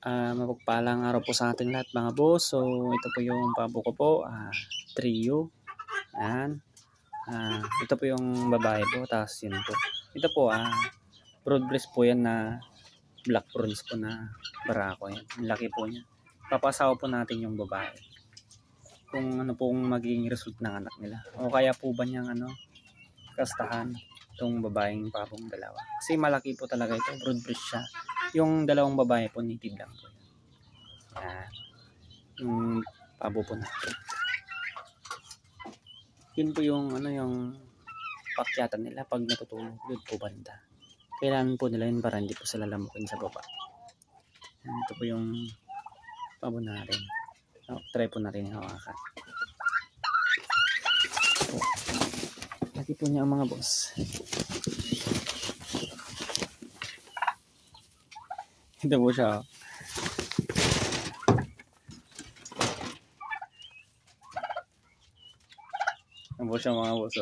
Mapagpalang araw po sa ating lahat mga boss. So ito po yung pabo ko po, trio. Ayan. Ito po yung babae po, tapos yun po. Ito po, broad breast po yan na black bronze po na barako yan. Ang laki po niya. Papasawa po natin yung babae. Kung ano pong magiging result ng anak nila. O kaya po ba niyang kastahan itong babaeng pabong dalawa. Kasi malaki po talaga ito, broad breast siya. Yung dalawang babae po, native lang po. Ayan. Yung pabo po natin. Yun po yung yung pakyatan nila pag natutulog. Doon po banda. Kailangan po nila yun para hindi po sila lamukin sa baba. Ayan, ito po yung pabo natin. Try po natin yung hawakan. Laki po niya ang mga boss. Ito po siya. Ito po siya mga boss.